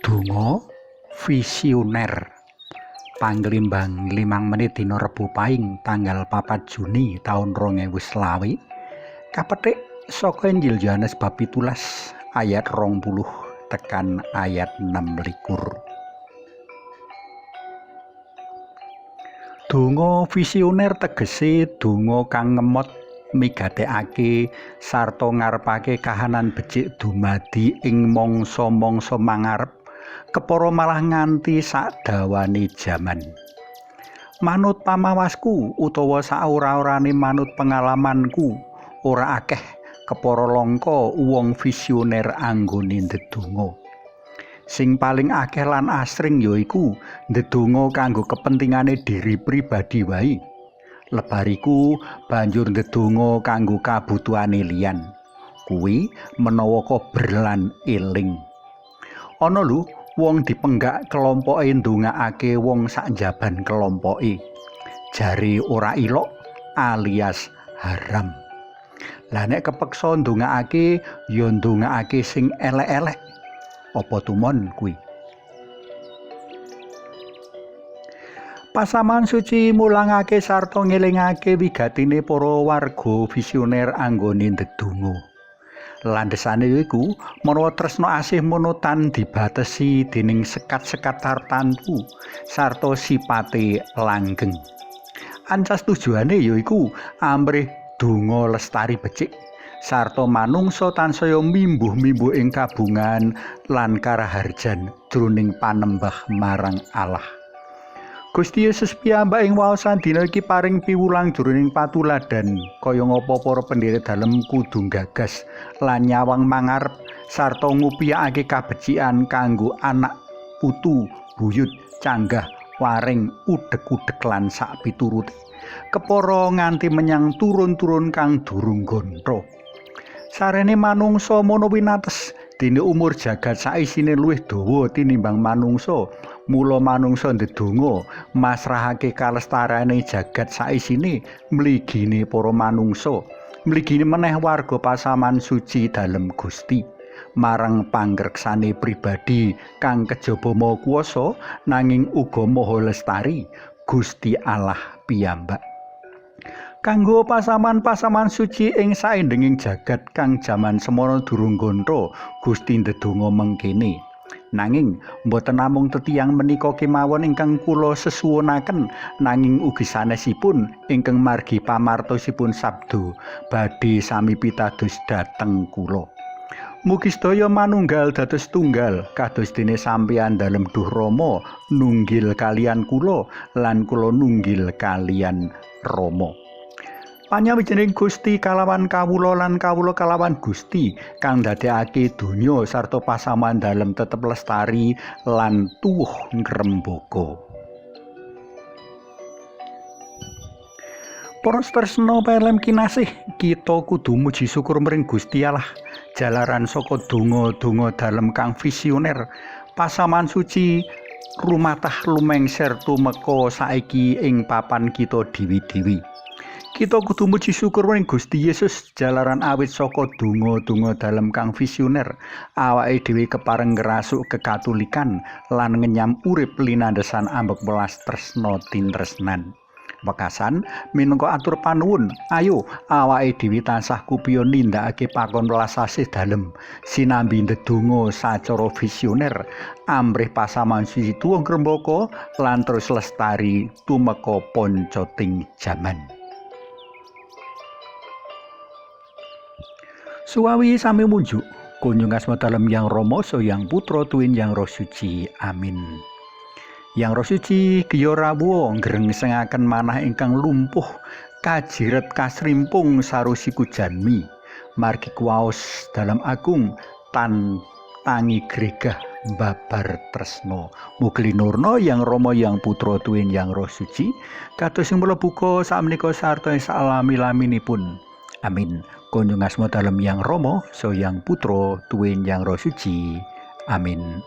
Donga visioner panglimbang 5 menit dina Rebo Pahing tanggal 4 Juni taun 2020 kapetik saka Injil Yohanes bab 17 ayat 20 tekan ayat 26. Donga visioner tegese donga kang ngemot migatekake sarta ngarepake kahanan becik dumadi ing mangsa-mangsa mangarep kepara malah nganti sakdawane jaman. Manut pamawasku utawa saora-orane manut pengalamanku, ora akeh kepara langka wong visioner anggone ndedonga. Sing paling akeh lan asring yaiku ndedonga kanggo kepentingane diri pribadi wae. Lebariku banjur ndedonga kanggo kabutuhane liyan. Kuwi menawa kober lan eling. Ana lho wong dipenggak kelompoke ndongakake wong sakjaban kelompoke. Jare ora ilok alias haram. Lah nek kepeksa ndongakake ya ndongakake sing elek-elek. Apa tumon kuwi? Pasaman suci mulangake sarta ngelingake wigatine para warga visioner anggone ndedonga. Landesane iku menawa tresna asih monotan dibatesi dening sekat-sekat tartamtu sarta sipate langgeng. Ancas tujuane yaiku amrih donga lestari becik sarta manungsa tansaya mimbuh-mimbuh ing kabungan lan karaharjan jroning panembah marang Allah. Gusti Yesus piyambak ing waosan dina iki paring piwulang jroning patuladan kaya ngapa para pendherek dalem kudu gagas lan nyawang mangarep sarta ngupiyakake kabecikan kanggo anak putu, buyut, canggah, waring, udhek-udhek lan sak piturute. Kepara nganti menyang turun-turun kang durung gontho. Sarene manungsa mono winates dene umur jagat saisine luwih dawa tinimbang manungsa. Mula manungsa ndedonga masrahake kalestarane jagat saisine mligine para manungsa, mligine meneh warga pasaman suci dalem Gusti marang pangreksane pribadi kang kejaba maha kuwasa nanging uga maha lestari Gusti Allah piyambak. Kanggo pasaman-pasaman suci ing saindenging jagat kang jaman semono durung gontho Gusti ndedonga mengkene. Nanging mboten namung tetiyang menika kemawon ingkang kula sesuwunaken nanging ugi sanesipun ingkang margi pamartosipun sabda badhe sami pitados dhateng kula. Mugi sedaya manunggal dados tunggal kados dene sampeyan dalem Duh Rama nunggil kalian kula lan kula nunggil kalian Rama. Panyawijining Gusti kalawan kawula lan kawula kalawan Gusti kang ndadekake donya sarta pasaman dalem tetep lestari lan tuwuh ngrembaka. Para tresna pelem kinasih, kita kudu muji syukur mring Gusti Allah jalaran saka donga-donga dalem kang visioner pasaman suci rumatah lumengser tumeka saiki ing papan kita dewi-dewi. Kita kudu muji syukur ning Gusti Yesus jalaran awit saka donga-donga dalem kang visioner awake dhewe kepareng ngrasuk kekatulikan lan ngenyam urip linandesan ambek welas tresna tintresnan. Wekasan minangka atur panuwun, ayo awake dhewe tansah kupiya nindakake pakon welas asih dalem sinambi ndedonga sacara visioner amrih pasaman suci tuwuh ngrembaka lan terus lestari tumeka poncoting jaman. Suwawi sami munjuk, kunjung asma dalem Yang Rama so Yang Putra tuwin Yang Roh Suci. Amin. Yang Roh Suci griya rawuh nggrengsengaken manah ingkang lumpuh kajiret kasrimpung sarusiku janmi. Margi kuwaos dalam agung tangi gregah babar tresna. Mugi linurna Yang Rama Yang Putra tuwin Yang Roh Suci kados sing mlebuka sakmenika sarta salami-laminipun. Amin. Kunjung asma dalem Yang Rama so Yang Putra tuwin Yang Roh Suci. Amin.